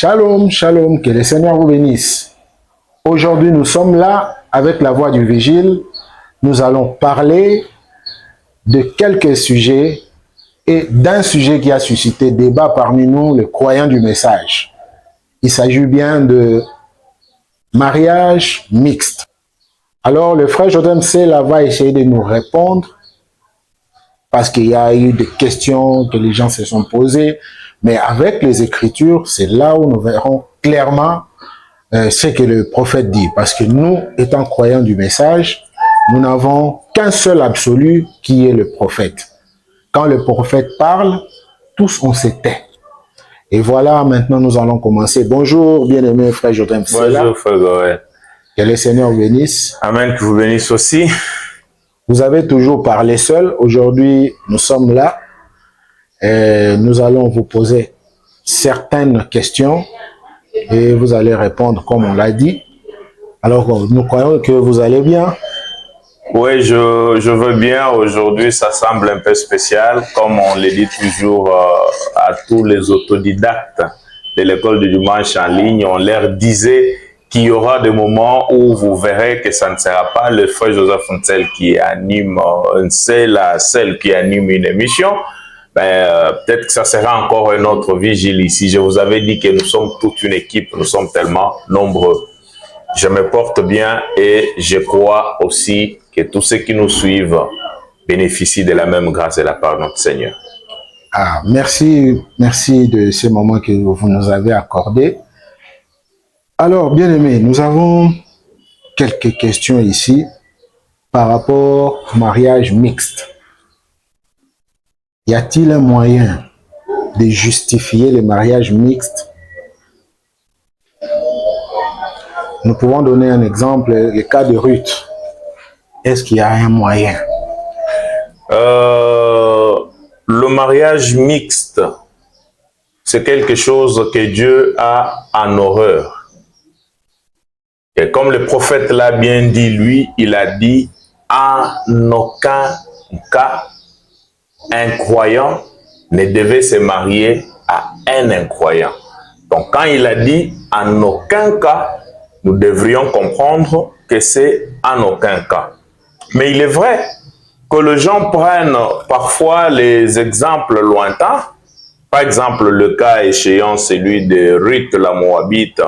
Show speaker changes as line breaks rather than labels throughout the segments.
Shalom, shalom, que le Seigneur vous bénisse. Aujourd'hui, nous sommes là avec la voix du Vigile. Nous allons parler de quelques sujets et d'un sujet qui a suscité débat parmi nous, les croyants du message. Il s'agit bien de mariage mixte. Alors, le frère Jodem Sela va essayer de nous répondre parce qu'il y a eu des questions que les gens se sont posées. Mais avec les Écritures, c'est là où nous verrons clairement ce que le prophète dit. Parce que nous, étant croyants du message, nous n'avons qu'un seul absolu qui est le prophète. Quand le prophète parle, tous on se tait. Et voilà, maintenant nous allons commencer. Bonjour, bien-aimé frère Jodem Sela.
Bonjour frère Goël.
Que le Seigneur vous bénisse.
Amen, que vous bénisse aussi.
Vous avez toujours parlé seul. Aujourd'hui, nous sommes là. Et nous allons vous poser certaines questions et vous allez répondre comme on l'a dit. Alors, nous croyons que vous allez bien.
Oui, je veux bien. Aujourd'hui, ça semble un peu spécial, comme on le dit toujours à tous les autodidactes de l'école du dimanche en ligne. On leur disait qu'il y aura des moments où vous verrez que ça ne sera pas le frère Joseph Fontel qui anime, celle qui anime une émission. Peut-être que ça sera encore un autre vigile ici. Je vous avais dit que nous sommes toute une équipe, nous sommes tellement nombreux. Je me porte bien et je crois aussi que tous ceux qui nous suivent bénéficient de la même grâce de la part de notre Seigneur.
Ah, merci de ces moments que vous nous avez accordés. Alors, bien aimé, nous avons quelques questions ici par rapport au mariage mixte. Y a-t-il un moyen de justifier le mariage mixte? Nous pouvons donner un exemple, le cas de Ruth. Est-ce qu'il y a un moyen?
Le mariage mixte, c'est quelque chose que Dieu a en horreur. Et comme le prophète l'a bien dit, lui, il a dit, en aucun cas, un croyant ne devait se marier à un incroyant. Donc, quand il a dit en aucun cas, nous devrions comprendre que c'est en aucun cas. Mais il est vrai que les gens prennent parfois les exemples lointains. Par exemple, le cas échéant, celui de Ruth la Moabite,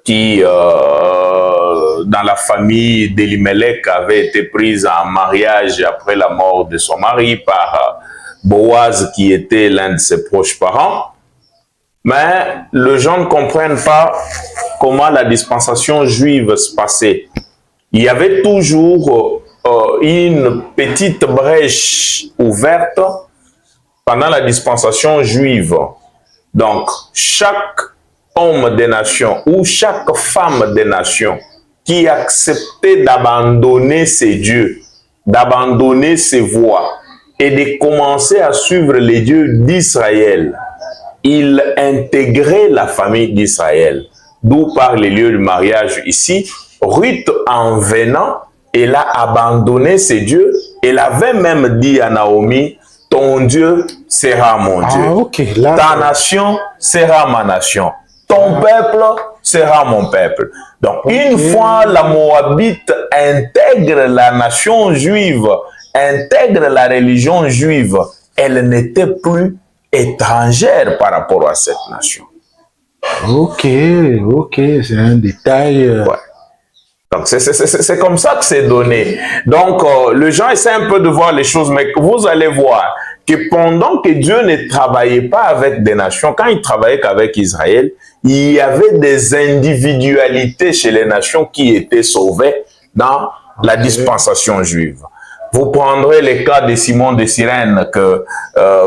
qui, dans la famille d'Elimelech, avait été prise en mariage après la mort de son mari par Boaz, qui était l'un de ses proches parents. Mais les gens ne comprennent pas comment la dispensation juive se passait. Il y avait toujours une petite brèche ouverte pendant la dispensation juive. Donc, chaque homme des nations ou chaque femme des nations qui acceptait d'abandonner ses dieux, d'abandonner ses voies et de commencer à suivre les dieux d'Israël, il intégrait la famille d'Israël. D'où par les lieux du mariage ici, Ruth en venant, elle a abandonné ses dieux. Elle avait même dit à Naomi, ton Dieu sera mon Dieu.
Ah, okay, là,
ta nation sera ma nation. Ton peuple sera mon peuple. Donc, une fois la Moabite intègre la nation juive, intègre la religion juive, elle n'était plus étrangère par rapport à cette nation.
Ok, c'est un détail.
Ouais. Donc, c'est comme ça que c'est donné. Donc, les gens essaient un peu de voir les choses, mais vous allez voir que pendant que Dieu ne travaillait pas avec des nations, quand il travaillait qu'avec Israël, il y avait des individualités chez les nations qui étaient sauvées dans la dispensation juive. Vous prendrez le cas de Simon de Cyrène que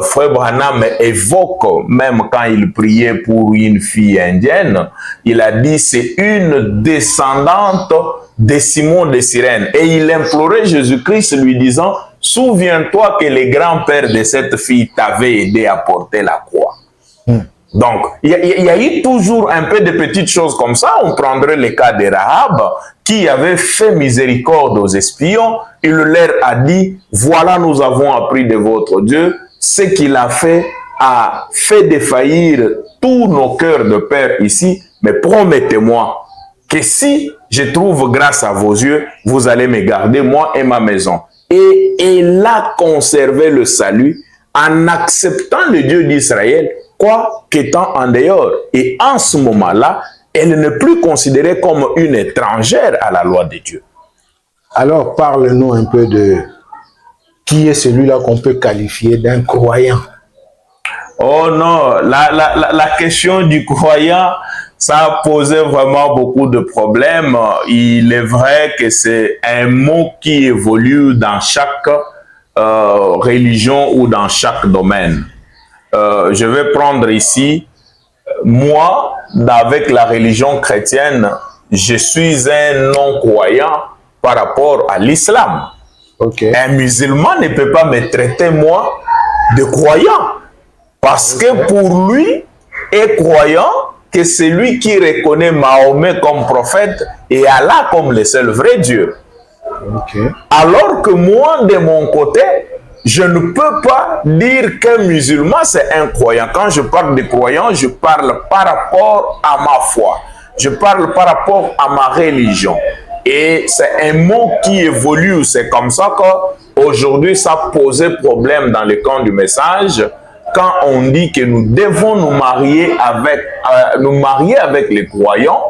Frère Branham évoque même quand il priait pour une fille indienne. Il a dit c'est une descendante de Simon de Cyrène. Et il implorait Jésus-Christ lui disant souviens-toi que le grand-père de cette fille t'avait aidé à porter la croix. Donc, il y a eu toujours un peu de petites choses comme ça. On prendrait le cas de Rahab, qui avait fait miséricorde aux espions. Il leur a dit, voilà, nous avons appris de votre Dieu. Ce qu'il a fait défaillir tous nos cœurs de père ici, mais promettez-moi que si je trouve grâce à vos yeux, vous allez me garder, moi et ma maison. Et elle a conservé le salut en acceptant le Dieu d'Israël, quoi qu'étant en dehors. Et en ce moment-là, elle n'est plus considérée comme une étrangère à la loi de Dieu.
Alors, parle-nous un peu de qui est celui-là qu'on peut qualifier d'un croyant.
Oh non, la question du croyant, ça a posé vraiment beaucoup de problèmes. Il est vrai que c'est un mot qui évolue dans chaque religion ou dans chaque domaine. Je vais prendre ici, moi, avec la religion chrétienne, je suis un non-croyant par rapport à l'islam.
Okay.
Un musulman ne peut pas me traiter, moi, de croyant. Parce que pour lui, est croyant que c'est lui qui reconnaît Mahomet comme prophète et Allah comme le seul vrai Dieu.
Okay.
Alors que moi, de mon côté, je ne peux pas dire qu'un musulman, c'est un croyant. Quand je parle de croyant, je parle par rapport à ma foi. Je parle par rapport à ma religion. Et c'est un mot qui évolue. C'est comme ça qu'aujourd'hui, ça posait problème dans le camp du message. Quand on dit que nous devons nous marier avec les croyants,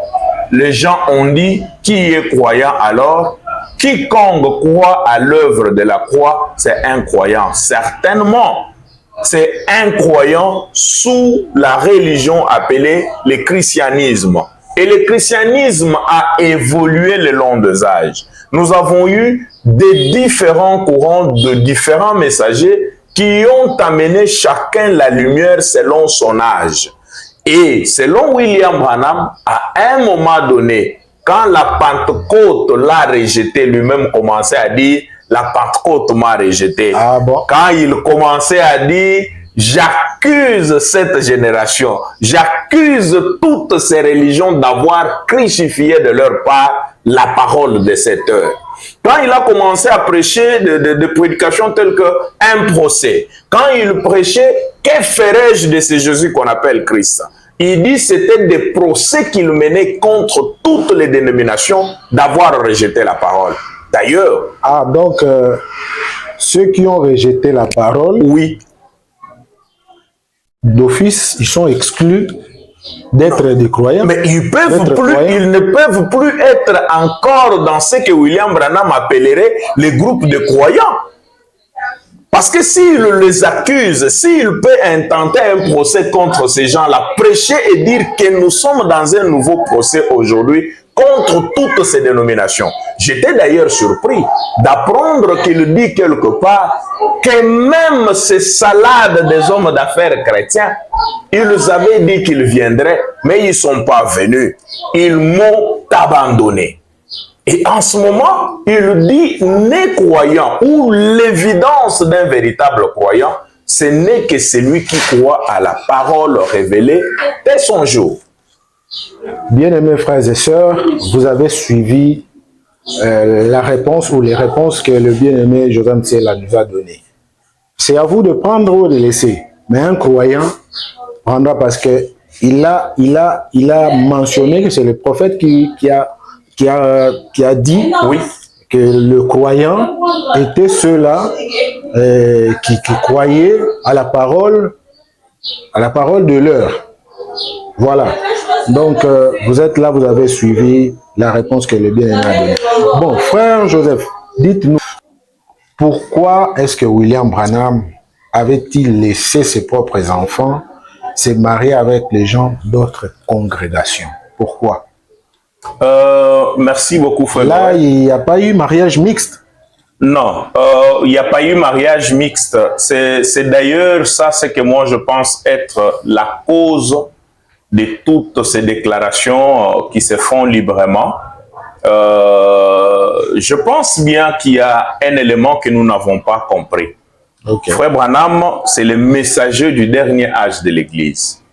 les gens ont dit qui est croyant alors? Quiconque croit à l'œuvre de la croix, c'est un croyant. Certainement, c'est un croyant sous la religion appelée le christianisme. Et le christianisme a évolué le long des âges. Nous avons eu des différents courants de différents messagers qui ont amené chacun la lumière selon son âge. Et selon William Branham, à un moment donné, quand la Pentecôte l'a rejeté, lui-même commençait à dire « la Pentecôte m'a rejeté ».
Ah bon?
Quand il commençait à dire « j'accuse cette génération, j'accuse toutes ces religions d'avoir crucifié de leur part la parole de cette heure ». Quand il a commencé à prêcher de prédications telles qu'un procès, quand il prêchait « que ferais-je de ce Jésus qu'on appelle Christ ?» Il dit que c'était des procès qu'il menait contre toutes les dénominations d'avoir rejeté la parole. D'ailleurs...
Ah, donc, ceux qui ont rejeté la parole,
oui,
d'office, ils sont exclus d'être des croyants.
Mais ils ne peuvent plus être encore dans ce que William Branham appellerait les groupes de croyants. Parce que s'il les accuse, s'il peut intenter un procès contre ces gens-là, prêcher et dire que nous sommes dans un nouveau procès aujourd'hui contre toutes ces dénominations. J'étais d'ailleurs surpris d'apprendre qu'il dit quelque part que même ces salades des hommes d'affaires chrétiens, ils avaient dit qu'ils viendraient, mais ils ne sont pas venus. Ils m'ont abandonné. Et en ce moment, il dit, né croyant, ou l'évidence d'un véritable croyant, ce n'est que celui qui croit à la parole révélée dès son jour.
Bien-aimés frères et sœurs, vous avez suivi la réponse ou les réponses que le bien-aimé Joseph Mtsela nous a données. C'est à vous de prendre ou de laisser. Mais un croyant prendra parce que il a mentionné que c'est le prophète qui a dit
oui,
que le croyant était ceux-là qui croyaient à la parole de l'heure. Voilà. Donc, vous êtes là, vous avez suivi la réponse que le bien-aimé a donnée. Bon, frère Joseph, dites-nous, pourquoi est-ce que William Branham avait-il laissé ses propres enfants se marier avec les gens d'autres congrégations? Pourquoi?
Merci beaucoup, frère.
Là, il n'y a pas eu mariage mixte.
Non, il n'y a pas eu mariage mixte. C'est d'ailleurs ça, ce que moi je pense être la cause de toutes ces déclarations qui se font librement. Je pense bien qu'il y a un élément que nous n'avons pas compris. Okay. Frère Branham, c'est le messager du dernier âge de l'Église.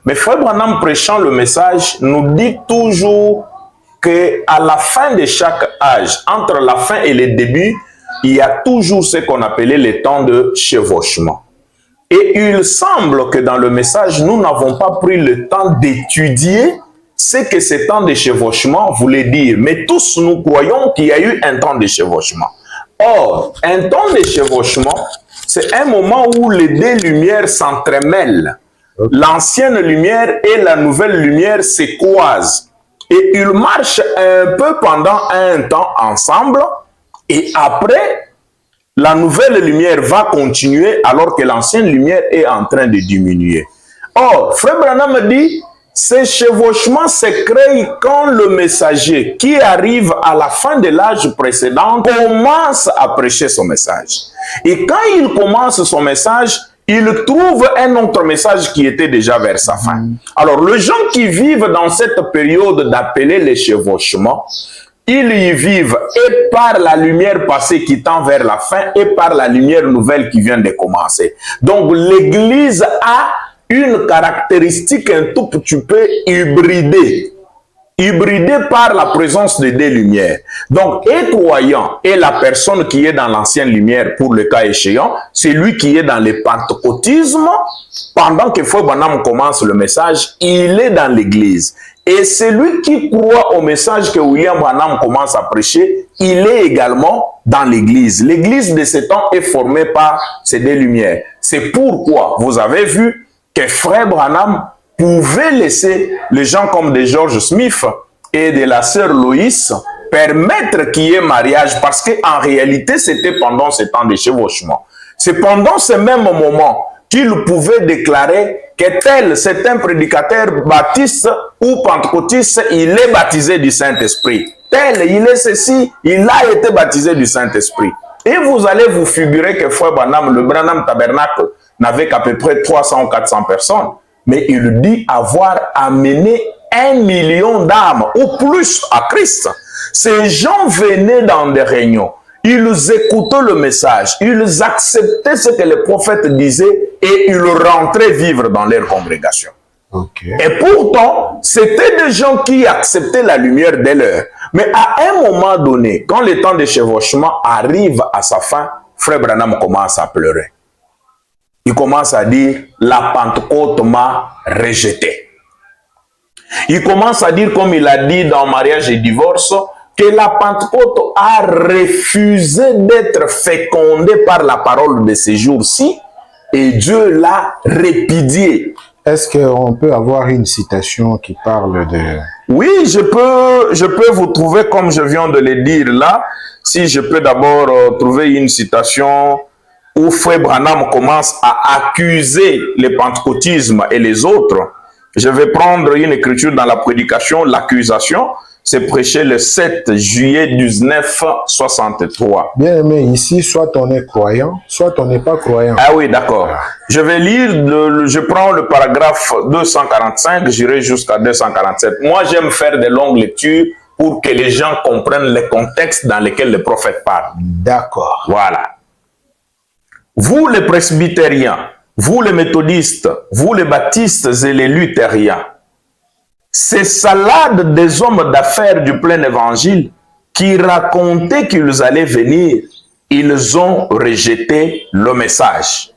Mais Frère Branham, prêchant le message, nous dit toujours qu'à la fin de chaque âge, entre la fin et le début, il y a toujours ce qu'on appelait le temps de chevauchement. Et il semble que dans le message, nous n'avons pas pris le temps d'étudier ce que ce temps de chevauchement voulait dire. Mais tous nous croyons qu'il y a eu un temps de chevauchement. Or, un temps de chevauchement, c'est un moment où les deux lumières s'entremêlent. L'ancienne lumière et la nouvelle lumière se croisent. Et ils marchent un peu pendant un temps ensemble. Et après, la nouvelle lumière va continuer alors que l'ancienne lumière est en train de diminuer. Or, Frère Branham dit, ce chevauchement se crée quand le messager qui arrive à la fin de l'âge précédent commence à prêcher son message. Et quand il commence son message, il trouve un autre message qui était déjà vers sa fin. Alors, les gens qui vivent dans cette période d'appeler les chevauchements, ils y vivent et par la lumière passée qui tend vers la fin et par la lumière nouvelle qui vient de commencer. Donc, l'Église a une caractéristique un tout petit peu hybridée. Hybridée par la présence de deux lumières. Donc, et croyant, et la personne qui est dans l'ancienne lumière, pour le cas échéant, c'est lui qui est dans le pentecôtisme. Pendant que Frère Branham commence le message, il est dans l'église. Et celui qui croit au message que William Branham commence à prêcher, il est également dans l'église. L'église de ce temps est formée par ces deux lumières. C'est pourquoi vous avez vu que Frère Branham pouvait laisser les gens comme de George Smith et de la sœur Loïs permettre qu'il y ait mariage parce qu'en réalité, c'était pendant ce temps de chevauchement. C'est pendant ce même moment qu'il pouvait déclarer que tel, c'est un prédicateur baptiste ou pentecôtiste, il est baptisé du Saint-Esprit. Tel, il est ceci, il a été baptisé du Saint-Esprit. Et vous allez vous figurer que Frère Branham, le Branham Tabernacle, n'avait qu'à peu près 300 ou 400 personnes. Mais il dit avoir amené 1 million d'âmes ou plus à Christ. Ces gens venaient dans des réunions. Ils écoutaient le message, ils acceptaient ce que les prophètes disaient et ils rentraient vivre dans leur congrégation.
Okay.
Et pourtant, c'était des gens qui acceptaient la lumière de l'heure. Mais à un moment donné, quand le temps de chevauchement arrive à sa fin, Frère Branham commence à pleurer. Il commence à dire, la Pentecôte m'a rejeté. Il commence à dire, comme il a dit dans Mariage et Divorce, que la Pentecôte a refusé d'être fécondée par la parole de ces jours-ci et Dieu l'a répudiée.
Est-ce qu'on peut avoir une citation qui parle de...
Oui, je peux vous trouver comme je viens de le dire là. Si je peux d'abord trouver une citation où Frère Branham commence à accuser le pentecôtisme et les autres. Je vais prendre une écriture dans la prédication, l'accusation. C'est prêché le 7 juillet 1963.
Bien aimé, ici, soit on est croyant, soit on n'est pas croyant.
Ah oui, d'accord. Je vais lire, je prends le paragraphe 245, j'irai jusqu'à 247. Moi, j'aime faire de longues lectures pour que les gens comprennent le contexte dans lequel le prophète parle.
D'accord.
Voilà. Vous les presbytériens, vous les méthodistes, vous les baptistes et les luthériens, ces salades des hommes d'affaires du plein évangile qui racontaient qu'ils allaient venir, ils ont rejeté le message.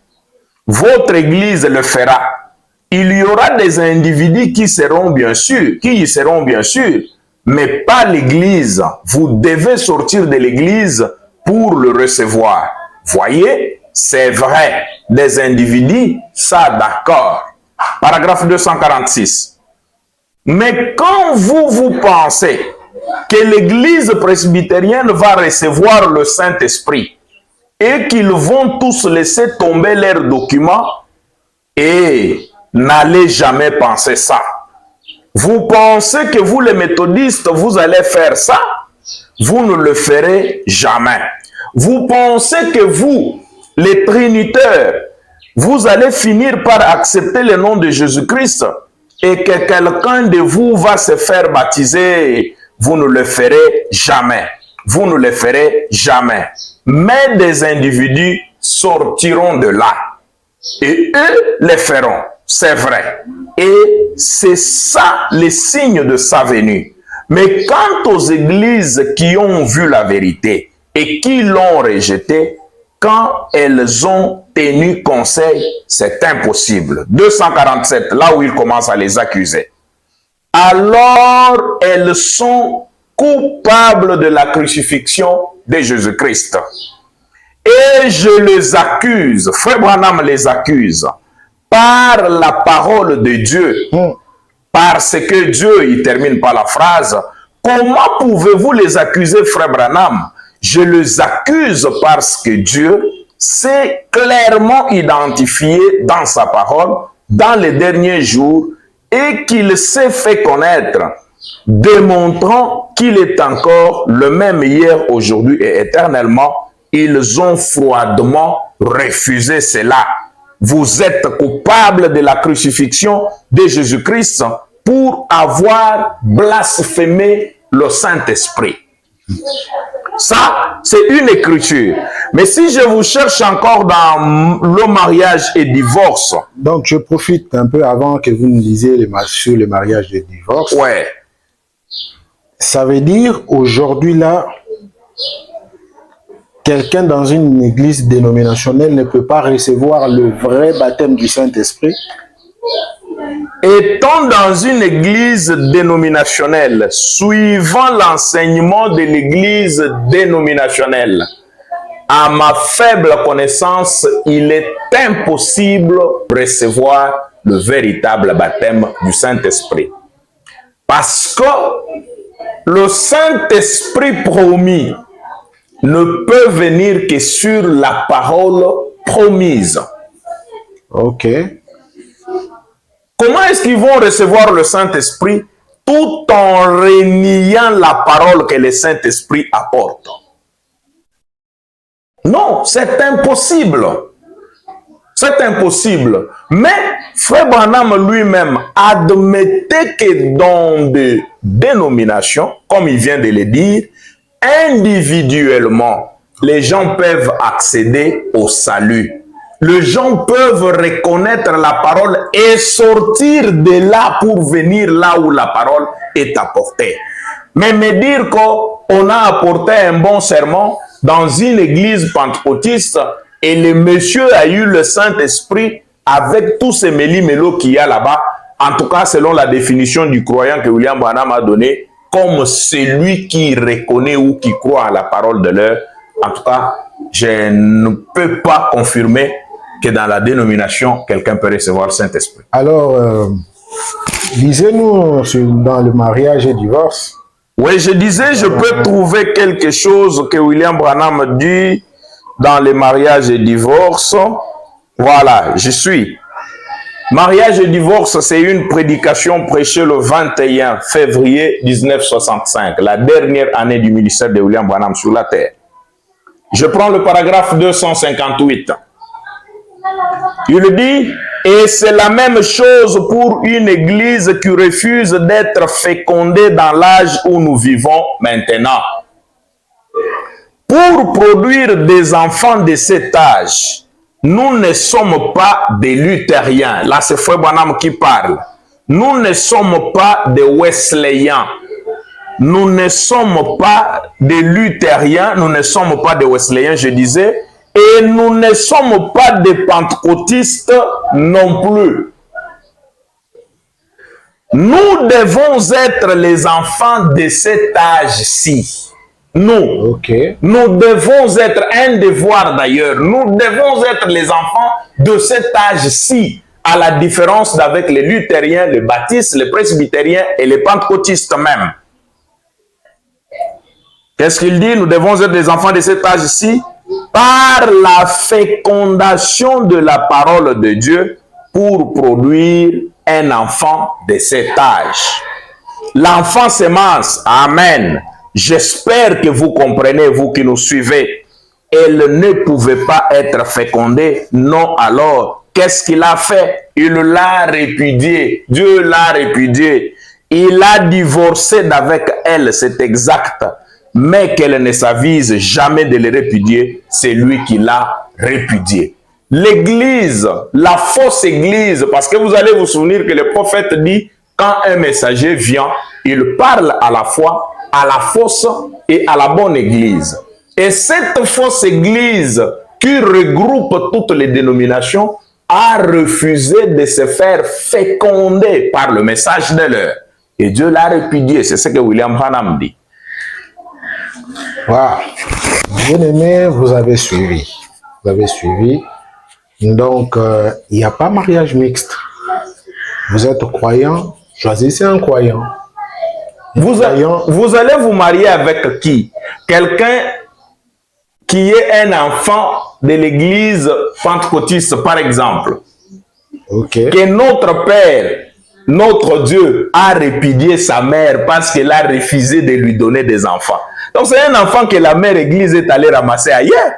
Votre église le fera. Il y aura des individus qui y seront bien sûrs, mais pas l'église. Vous devez sortir de l'église pour le recevoir. Voyez, c'est vrai, des individus, ça d'accord. Paragraphe 246. Mais quand vous pensez que l'église presbytérienne va recevoir le Saint-Esprit et qu'ils vont tous laisser tomber leurs documents, et n'allez jamais penser ça. Vous pensez que vous les méthodistes, vous allez faire ça, vous ne le ferez jamais. Vous pensez que vous, les trinitaires, vous allez finir par accepter le nom de Jésus-Christ et que quelqu'un de vous va se faire baptiser, vous ne le ferez jamais. Vous ne le ferez jamais. Mais des individus sortiront de là. Et eux les feront. C'est vrai. Et c'est ça les signes de sa venue. Mais quant aux églises qui ont vu la vérité et qui l'ont rejetée, quand elles ont tenu conseil, c'est impossible. 247, là où il commence à les accuser. Alors, elles sont coupables de la crucifixion de Jésus-Christ. Et je les accuse, Frère Branham les accuse, par la parole de Dieu. Parce que Dieu, il termine par la phrase, comment pouvez-vous les accuser, Frère Branham? Je les accuse parce que Dieu s'est clairement identifié dans sa parole dans les derniers jours et qu'il s'est fait connaître, démontrant qu'il est encore le même hier, aujourd'hui et éternellement. Ils ont froidement refusé cela. Vous êtes coupable de la crucifixion de Jésus-Christ pour avoir blasphémé le Saint-Esprit. Ça, c'est une écriture. Mais si je vous cherche encore dans le mariage et divorce.
Donc, je profite un peu avant que vous nous lisiez sur le mariage et divorce.
Ouais.
Ça veut dire, aujourd'hui, là, quelqu'un dans une église dénominationnelle ne peut pas recevoir le vrai baptême du Saint-Esprit.
Étant dans une église dénominationnelle, suivant l'enseignement de l'église dénominationnelle, à ma faible connaissance, il est impossible de recevoir le véritable baptême du Saint-Esprit. Parce que le Saint-Esprit promis ne peut venir que sur la parole promise.
Ok.
Comment est-ce qu'ils vont recevoir le Saint-Esprit tout en reniant la parole que le Saint-Esprit apporte? Non, c'est impossible. C'est impossible. Mais Frère Branham lui-même admettait que dans des dénominations, comme il vient de le dire, individuellement, les gens peuvent accéder au salut. Les gens peuvent reconnaître la parole et sortir de là pour venir là où la parole est apportée. Mais me dire qu'on a apporté un bon sermon dans une église pentecôtiste et le monsieur a eu le Saint-Esprit avec tous ces méli-mélos qu'il y a là-bas, en tout cas selon la définition du croyant que William Branham a donné, comme celui qui reconnaît ou qui croit à la parole de l'heure. En tout cas, je ne peux pas confirmer que dans la dénomination, quelqu'un peut recevoir le Saint-Esprit.
Alors, lisez-nous dans le mariage et divorce.
Oui, je disais, je peux trouver quelque chose que William Branham dit dans les mariages et divorces. Voilà, je suis. Mariage et divorce, c'est une prédication prêchée le 21 février 1965, la dernière année du ministère de William Branham sur la terre. Je prends le paragraphe 258. Il dit, et c'est la même chose pour une église qui refuse d'être fécondée dans l'âge où nous vivons maintenant. Pour produire des enfants de cet âge, nous ne sommes pas des luthériens. Là, c'est Frère Branham qui parle. Nous ne sommes pas des wesleyens. Nous ne sommes pas des luthériens. Nous ne sommes pas des wesleyens, je disais. Et nous ne sommes pas des pentecôtistes non plus. Nous devons être les enfants de cet âge-ci. Nous, nous devons être un devoir d'ailleurs. Nous devons être les enfants de cet âge-ci, à la différence d'avec les luthériens, les baptistes, les presbytériens et les pentecôtistes même. Qu'est-ce qu'il dit? Nous devons être les enfants de cet âge-ci par la fécondation de la parole de Dieu pour produire un enfant de cet âge. L'enfant s'émence. Amen. J'espère que vous comprenez, vous qui nous suivez. Elle ne pouvait pas être fécondée. Non, alors, qu'est-ce qu'il a fait? Il l'a répudiée. Dieu l'a répudiée. Il a divorcé d'avec elle, c'est exact. Mais qu'elle ne s'avise jamais de le répudier, c'est lui qui l'a répudié. L'église, la fausse église, parce que vous allez vous souvenir que le prophète dit, quand un messager vient, il parle à la fois à la fausse et à la bonne église. Et cette fausse église qui regroupe toutes les dénominations, a refusé de se faire féconder par le message de l'heure. Et Dieu l'a répudié. C'est ce que William Branham dit.
Voilà. Bien aimé, vous avez suivi. Vous avez suivi. Donc, il n'y a pas mariage mixte. Vous êtes croyant, choisissez un croyant.
Vous allez vous marier avec qui? Quelqu'un qui est un enfant de l'église pentecôtiste, par exemple.
Okay.
Que notre Père, notre Dieu, a répudié sa mère parce qu'elle a refusé de lui donner des enfants. Donc, c'est un enfant que la mère église est allée ramasser ailleurs.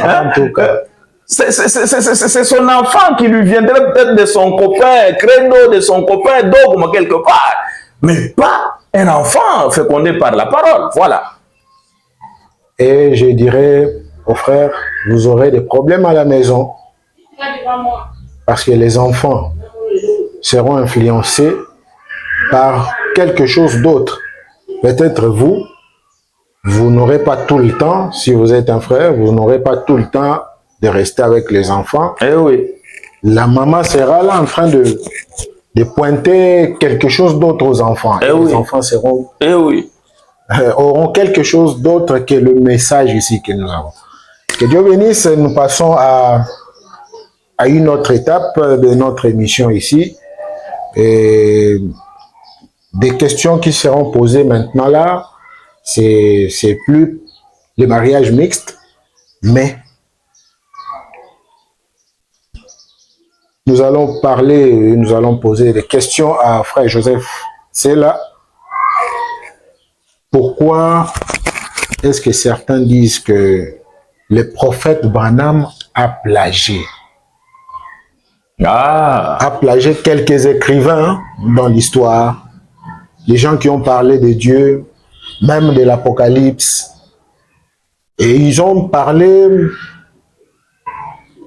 En tout cas.
C'est son enfant qui lui viendrait peut-être de son copain, créneau de son copain, dogme quelque part. Mais pas un enfant fécondé par la parole. Voilà.
Et je dirais aux frères, vous aurez des problèmes à la maison. Parce que les enfants seront influencés par quelque chose d'autre. Peut-être vous n'aurez pas tout le temps, si vous êtes un frère, vous n'aurez pas tout le temps de rester avec les enfants.
Eh oui.
La maman sera là en train de pointer quelque chose d'autre aux enfants.
Eh
et
oui.
Les enfants seront,
oui.
Auront quelque chose d'autre que le message ici que nous avons. Que Dieu bénisse, nous passons à une autre étape de notre émission ici. Et des questions qui seront posées maintenant là, c'est plus le mariage mixte, mais nous allons poser des questions à Frère Joseph. C'est là. Pourquoi est-ce que certains disent que le prophète Branham a plagié? A plagié quelques écrivains dans l'histoire, les gens qui ont parlé de Dieu, même de l'Apocalypse. Et ils ont parlé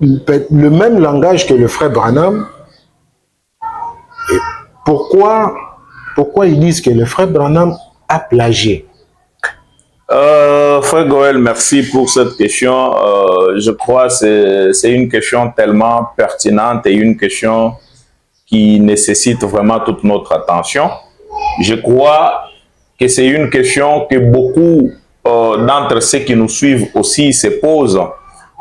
le même langage que le frère Branham. Et pourquoi ils disent que le frère Branham a plagié?
Frère Goël, merci pour cette question. Je crois que c'est une question tellement pertinente et une question qui nécessite vraiment toute notre attention. Je crois que c'est une question que beaucoup d'entre ceux qui nous suivent aussi se posent.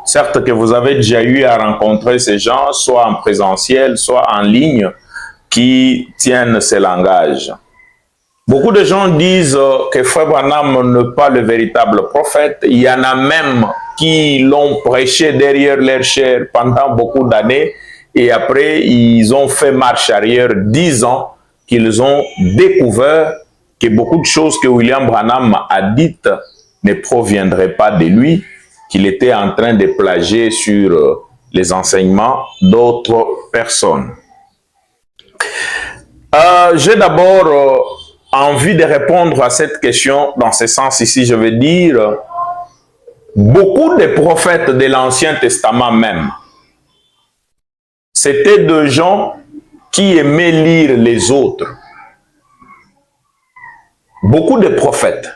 Certes que vous avez déjà eu à rencontrer ces gens, soit en présentiel, soit en ligne, qui tiennent ce langage. Beaucoup de gens disent que Frère Branham n'est pas le véritable prophète. Il y en a même qui l'ont prêché derrière leur chair pendant beaucoup d'années et après ils ont fait marche arrière 10 ans qu'ils ont découvert que beaucoup de choses que William Branham a dites ne proviendraient pas de lui, qu'il était en train de plagier sur les enseignements d'autres personnes. J'ai d'abord envie de répondre à cette question dans ce sens ici. Je veux dire, beaucoup de prophètes de l'Ancien Testament même, c'était des gens qui aimaient lire les autres. Beaucoup de prophètes.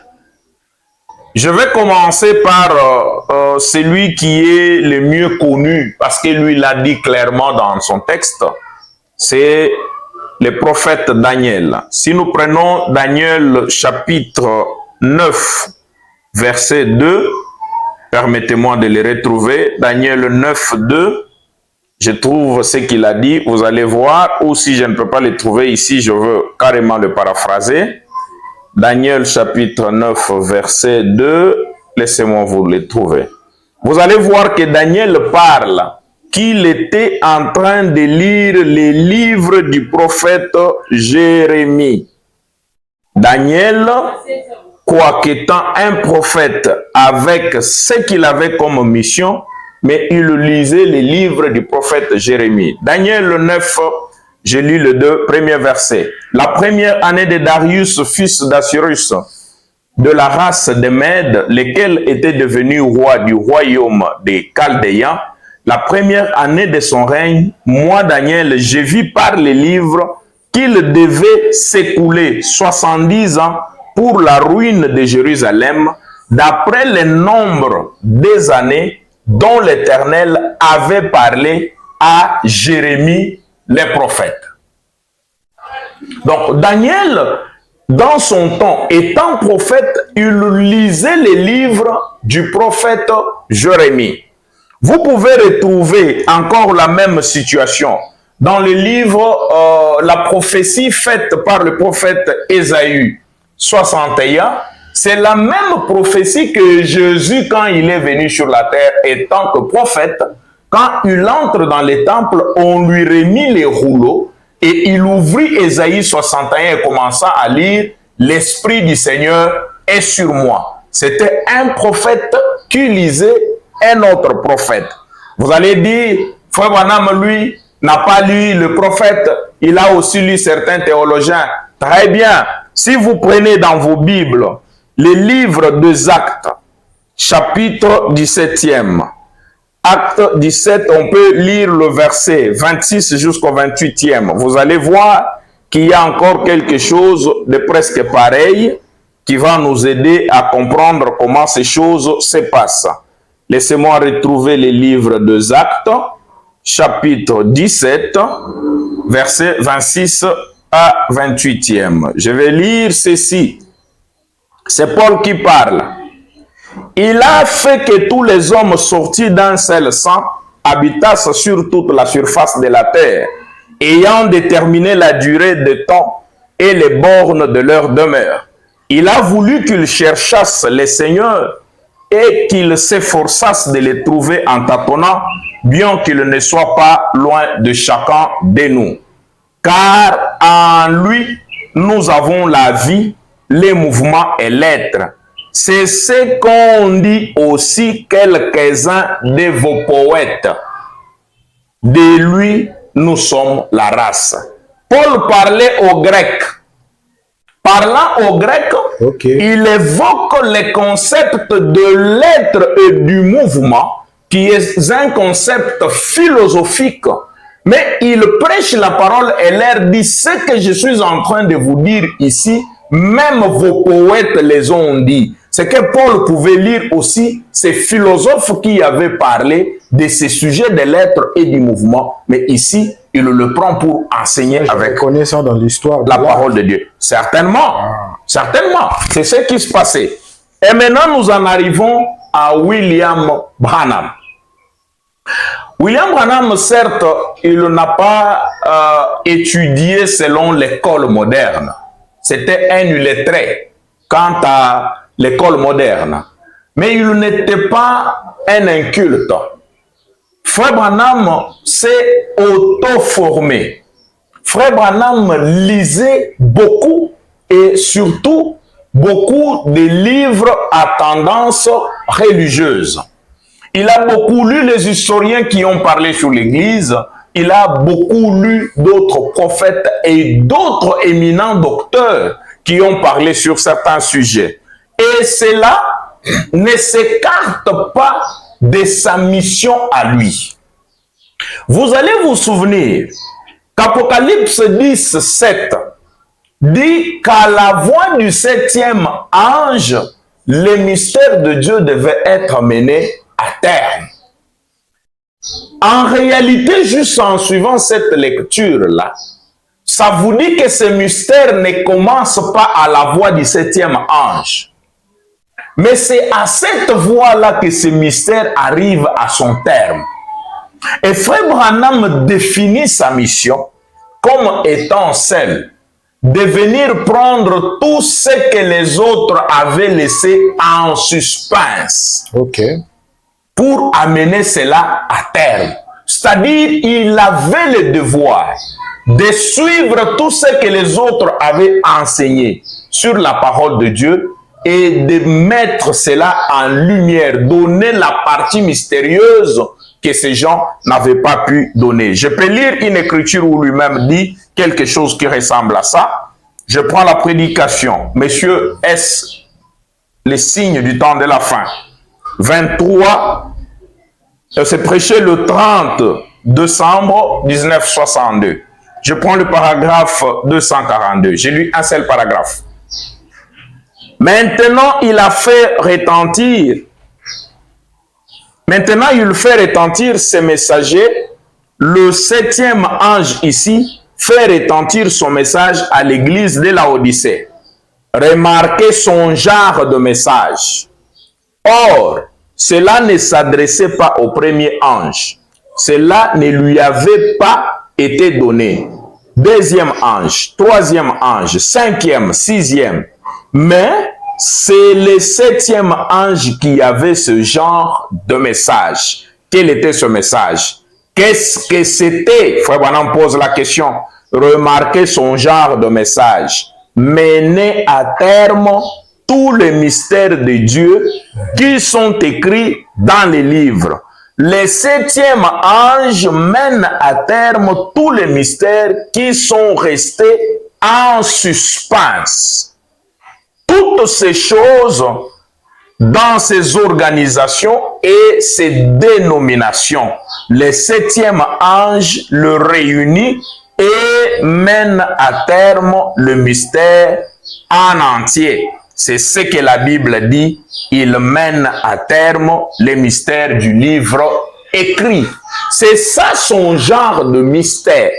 Je vais commencer par celui qui est le mieux connu, parce que lui l'a dit clairement dans son texte, c'est le prophète Daniel. Si nous prenons Daniel chapitre 9, verset 2, permettez-moi de le retrouver, Daniel 9, 2, je trouve ce qu'il a dit, vous allez voir, ou si je ne peux pas le trouver ici, je veux carrément le paraphraser. Daniel chapitre 9, verset 2, laissez-moi vous le trouver. Vous allez voir que Daniel parle qu'il était en train de lire les livres du prophète Jérémie. Daniel, quoique étant un prophète avec ce qu'il avait comme mission, mais il lisait les livres du prophète Jérémie. Daniel 9, je lis le 2 premiers versets. La première année de Darius, fils d'Assyrus, de la race des Mèdes, lequel était devenu roi du royaume des Chaldéens, la première année de son règne, moi, Daniel, je vis par les livres qu'il devait s'écouler 70 ans pour la ruine de Jérusalem, d'après le nombre des années dont l'Éternel avait parlé à Jérémie le prophète. Donc Daniel, dans son temps, étant prophète, il lisait les livres du prophète Jérémie. Vous pouvez retrouver encore la même situation dans le livre, la prophétie faite par le prophète Ésaïe 61. C'est la même prophétie que Jésus, quand il est venu sur la terre, étant que prophète, quand il entre dans les temples, on lui remit les rouleaux et il ouvrit Ésaïe 61 et commença à lire « L'Esprit du Seigneur est sur moi ». C'était un prophète qui lisait un autre prophète. Vous allez dire, Frère Branham, lui, n'a pas lu le prophète, il a aussi lu certains théologiens. Très bien. Si vous prenez dans vos Bibles les livres des Actes, chapitre 17e, Acte 17, on peut lire le verset 26 jusqu'au 28e. Vous allez voir qu'il y a encore quelque chose de presque pareil qui va nous aider à comprendre comment ces choses se passent. Laissez-moi retrouver les livres des Actes, chapitre 17, verset 26 à 28e. Je vais lire ceci. C'est Paul qui parle. Il a fait que tous les hommes sortis d'un seul sang habitassent sur toute la surface de la terre, ayant déterminé la durée de temps et les bornes de leur demeure. Il a voulu qu'ils cherchassent les seigneurs et qu'ils s'efforçassent de les trouver en tâtonnant, bien qu'ils ne soient pas loin de chacun de nous. Car en lui, nous avons la vie, les mouvements et l'être. C'est ce qu'ont dit aussi quelques-uns de vos poètes. De lui, nous sommes la race. Paul parlait aux Grecs. Parlant aux Grecs, il évoque le concept de l'être et du mouvement, qui est un concept philosophique. Mais il prêche la parole et leur dit ce que je suis en train de vous dire ici, même vos poètes les ont dit. C'est que Paul pouvait lire aussi ces philosophes qui avaient parlé de ces sujets de l'être et du mouvement. Mais ici, il le prend pour enseigner avec
connaissant dans l'histoire
la parole de Dieu. Certainement, certainement, c'est ce qui se passait. Et maintenant, nous en arrivons à William Branham. William Branham, certes, il n'a pas étudié selon l'école moderne. C'était un illettré quant à l'école moderne. Mais il n'était pas un inculte. Frère Branham s'est auto-formé. Frère Branham lisait beaucoup et surtout beaucoup de livres à tendance religieuse. Il a beaucoup lu les historiens qui ont parlé sur l'Église. Il a beaucoup lu d'autres prophètes et d'autres éminents docteurs qui ont parlé sur certains sujets. Et cela ne s'écarte pas de sa mission à lui. Vous allez vous souvenir qu'Apocalypse 10, 7 dit qu'à la voix du 7e ange, les mystères de Dieu devaient être menés à terme. En réalité, juste en suivant cette lecture-là, ça vous dit que ce mystère ne commence pas à la voix du 7e ange. Mais c'est à cette voix-là que ce mystère arrive à son terme. Et Frère Branham définit sa mission comme étant celle de venir prendre tout ce que les autres avaient laissé en suspense. Pour amener cela à terme. C'est-à-dire, il avait le devoir de suivre tout ce que les autres avaient enseigné sur la parole de Dieu et de mettre cela en lumière, donner la partie mystérieuse que ces gens n'avaient pas pu donner. Je peux lire une écriture où lui-même dit quelque chose qui ressemble à ça. Je prends la prédication. Messieurs, est-ce les signes du temps de la fin? 23, c'est prêché le 30 décembre 1962. Je prends le paragraphe 242. J'ai lu un seul paragraphe. Maintenant, il a fait retentir. Maintenant, il fait retentir ses messagers. Le 7e ange ici fait retentir son message à l'église de Laodicée. Remarquez son genre de message. Or, cela ne s'adressait pas au premier ange. Cela ne lui avait pas été donné. Deuxième ange, troisième ange, cinquième, sixième. Mais c'est le 7e ange qui avait ce genre de message. Quel était ce message? Qu'est-ce que c'était? Frère Branham pose la question. Remarquez son genre de message. Mener à terme tous les mystères de Dieu qui sont écrits dans les livres. Le 7e ange mène à terme tous les mystères qui sont restés en suspens. Toutes ces choses dans ces organisations et ces dénominations, le 7e ange le réunit et mène à terme le mystère en entier. C'est ce que la Bible dit. Il mène à terme les mystères du livre écrit. C'est ça son genre de mystère.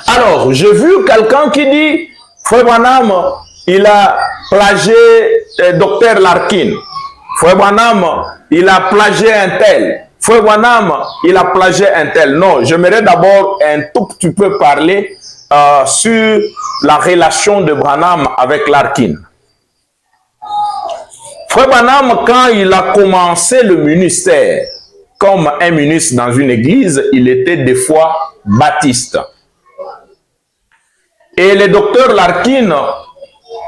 Alors, j'ai vu quelqu'un qui dit, Frère Branham, il a plagié Dr Larkin. Frère Branham, il a plagié un tel. Frère Branham, il a plagié un tel. Non, j'aimerais d'abord un tout petit peu parler sur la relation de Branham avec Larkin. Frère Branham, quand il a commencé le ministère, comme un ministre dans une église, il était des fois baptiste. Et le docteur Larkin,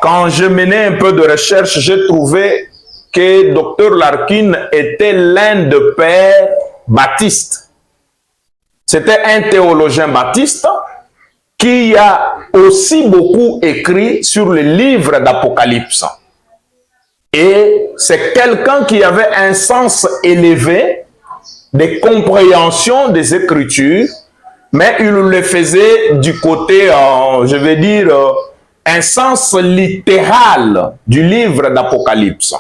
quand je menais un peu de recherche, j'ai trouvé que Dr Larkin était l'un des pères baptistes. C'était un théologien baptiste qui a aussi beaucoup écrit sur le livre d'Apocalypse. Et c'est quelqu'un qui avait un sens élevé de compréhension des Écritures, mais il le faisait du côté, je vais dire, un sens littéral du livre d'Apocalypse.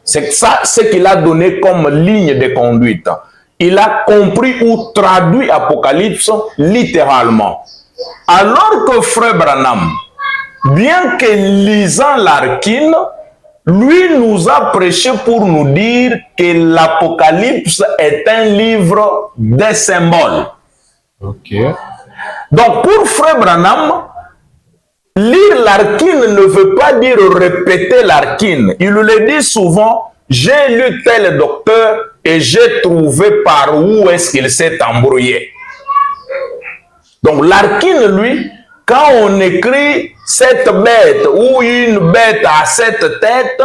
C'est ça ce qu'il a donné comme ligne de conduite. Il a compris ou traduit Apocalypse littéralement. Alors que Frère Branham, bien que lisant Larkin, lui nous a prêché pour nous dire que l'Apocalypse est un livre des symboles.
Ok.
Donc pour Frère Branham, lire Larkin ne veut pas dire répéter Larkin. Il le dit souvent, j'ai lu tel docteur et j'ai trouvé par où est-ce qu'il s'est embrouillé. Donc Larkin, lui, quand on écrit cette bête ou une bête à cette tête,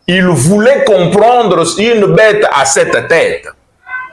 il voulait comprendre une bête à cette tête.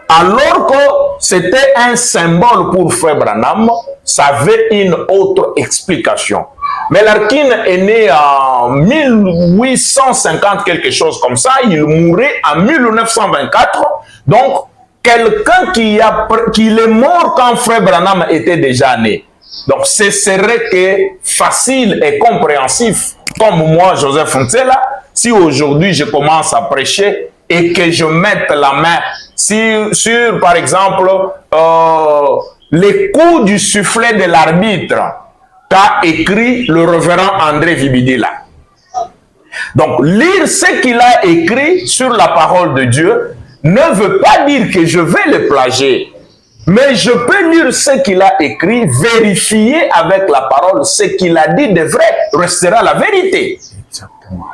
Alors que c'était un symbole pour Frère Branham, ça avait une autre explication. Mais Larkin est né en 1850, quelque chose comme ça. Il mourait en 1924. Donc, quelqu'un qui est mort quand Frère Branham était déjà né. Donc, ce serait que facile et compréhensif, comme moi, Joseph Ntsela, si aujourd'hui je commence à prêcher et que je mette la main sur par exemple, les coups du soufflet de l'arbitre qu'a écrit le révérend André Vibidila. Donc, lire ce qu'il a écrit sur la parole de Dieu ne veut pas dire que je vais le plagier. Mais je peux lire ce qu'il a écrit, vérifier avec la parole ce qu'il a dit de vrai, restera la vérité.
Exactement.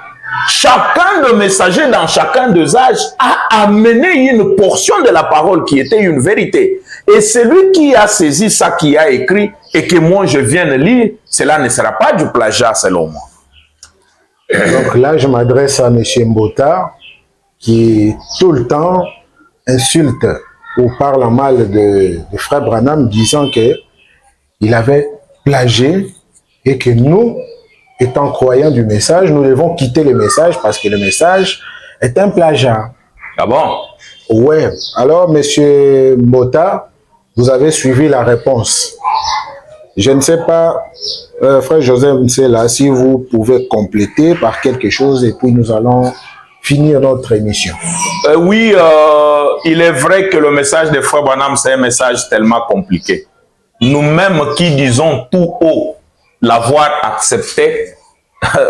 Chacun de messagers dans chacun des âges a amené une portion de la parole qui était une vérité. Et celui qui a saisi ça, qui a écrit, et que moi je viens de lire, cela ne sera pas du plagiat selon moi.
Donc là, je m'adresse à M. Mbota, qui tout le temps insulte ou parle mal de Frère Branham, disant qu'il avait plagié et que nous, étant croyants du message, nous devons quitter le message parce que le message est un plagiat.
Ah bon?
Ouais. Alors, M. Mbota, vous avez suivi la réponse. Je ne sais pas, frère Joseph, c'est là, si vous pouvez compléter par quelque chose et puis nous allons finir notre émission.
Oui, il est vrai que le message de Frère Branham, c'est un message tellement compliqué. Nous-mêmes qui disons tout haut l'avoir accepté,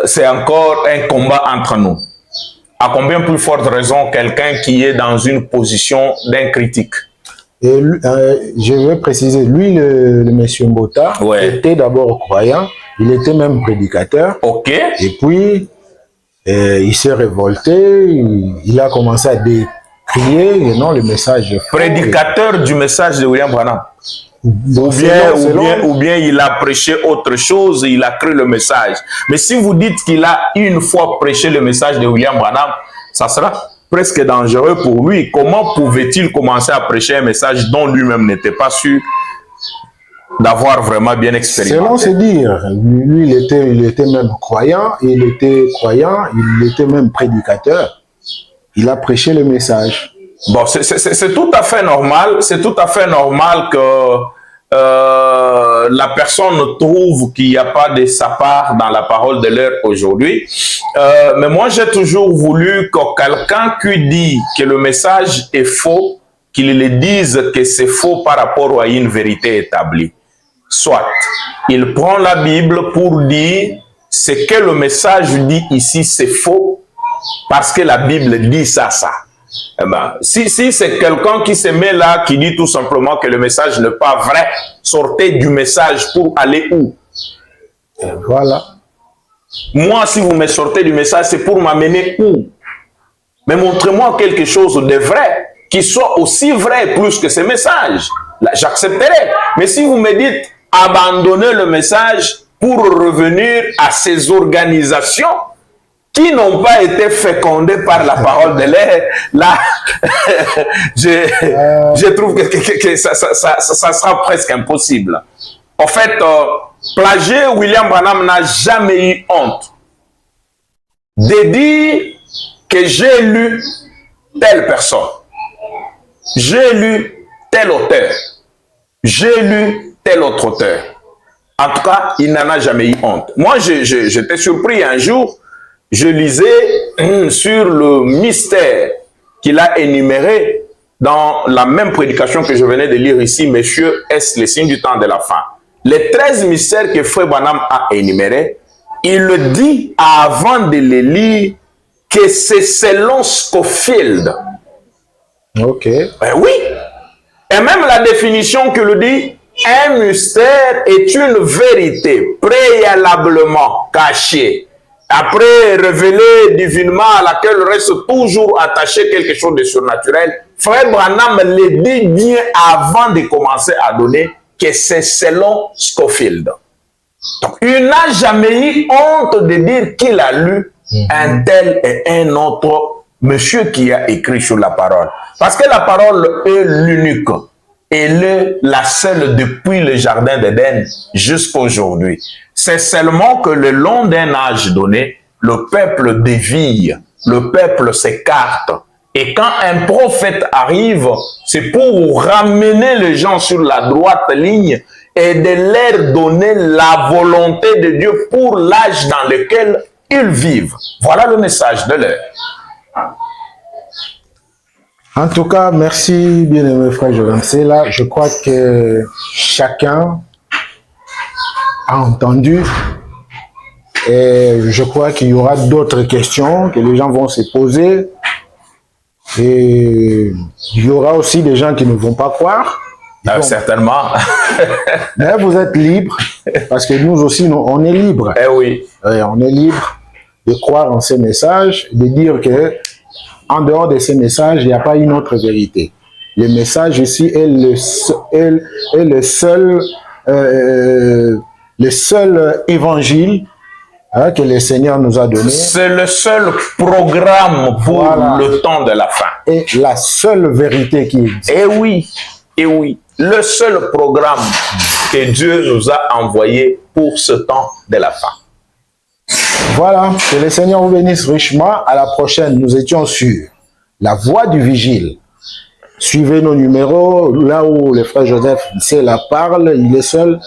c'est encore un combat entre nous. À combien plus forte raison quelqu'un qui est dans une position d'un critique?
Et je vais préciser, lui, le monsieur Mbota, était d'abord croyant, il était même prédicateur.
Ok.
Et puis, il s'est révolté, il a commencé à décrier non, le message.
Prédicateur du message de William Branham. Ou bien il a prêché autre chose, il a cru le message. Mais si vous dites qu'il a une fois prêché le message de William Branham, ça sera presque dangereux pour lui. Comment pouvait-il commencer à prêcher un message dont lui-même n'était pas sûr d'avoir vraiment bien expérimenté?
Selon se dire, lui il était même croyant, il était même prédicateur. Il a prêché le message.
Bon, c'est tout à fait normal. C'est tout à fait normal que la personne trouve qu'il n'y a pas de sa part dans la parole de l'heure aujourd'hui. Mais moi, j'ai toujours voulu que quelqu'un qui dit que le message est faux, qu'il le dise que c'est faux par rapport à une vérité établie. Soit, il prend la Bible pour dire ce que le message dit ici, c'est faux, parce que la Bible dit ça. Eh ben, si c'est quelqu'un qui se met là, qui dit tout simplement que le message n'est pas vrai, sortez du message pour aller où?
Et voilà.
Moi, si vous me sortez du message, c'est pour m'amener où? Mais montrez-moi quelque chose de vrai, qui soit aussi vrai plus que ce message. Là, j'accepterai. Mais si vous me dites abandonner le message pour revenir à ces organisations qui n'ont pas été fécondées par la parole de l'air, là, je trouve que ça sera presque impossible. En fait, plagier, William Branham n'a jamais eu honte de dire que j'ai lu telle personne, j'ai lu tel auteur, j'ai lu tel autre auteur. En tout cas, il n'en a jamais eu honte. Moi, j'étais surpris un jour, je lisais sur le mystère qu'il a énuméré dans la même prédication que je venais de lire ici, Messieurs, est-ce le signe du temps de la fin? Les 13 mystères que Frère Branham a énumérés, il le dit avant de les lire que c'est selon Scofield.
Ok.
Ben oui. Et même la définition que le dit, un mystère est une vérité préalablement cachée, après révélée divinement, à laquelle reste toujours attaché quelque chose de surnaturel. Frère Branham le dit bien avant de commencer à donner que c'est selon Scofield. Donc, il n'a jamais eu honte de dire qu'il a lu un tel et un autre monsieur qui a écrit sur la parole. Parce que la parole est l'unique. Elle est la seule depuis le jardin d'Éden jusqu'à aujourd'hui. C'est seulement que le long d'un âge donné, le peuple dévie, le peuple s'écarte. Et quand un prophète arrive, c'est pour ramener les gens sur la droite ligne et de leur donner la volonté de Dieu pour l'âge dans lequel ils vivent. Voilà le message de l'heure.
En tout cas, merci bien-aimé frère Jodansé. Là, je crois que chacun a entendu et je crois qu'il y aura d'autres questions que les gens vont se poser et il y aura aussi des gens qui ne vont pas croire.
Certainement.
Mais vous êtes libre parce que nous aussi, on est libre.
Eh oui.
On est libre de croire en ces messages, de dire que en dehors de ces messages, il n'y a pas une autre vérité. Le message ici est le seul évangile que le Seigneur nous a donné.
C'est le seul programme pour le temps de la fin.
Et la seule vérité qui existe.
Et oui, le seul programme que Dieu nous a envoyé pour ce temps de la fin.
Voilà, que le Seigneur vous bénisse richement. À la prochaine, nous étions sur la voie du vigile. Suivez nos numéros, là où le frère Joseph, c'est la parle, il est seul.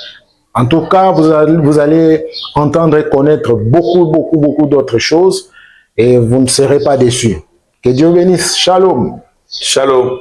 En tout cas, vous allez entendre et connaître beaucoup d'autres choses et vous ne serez pas déçus. Que Dieu bénisse. Shalom.
Shalom.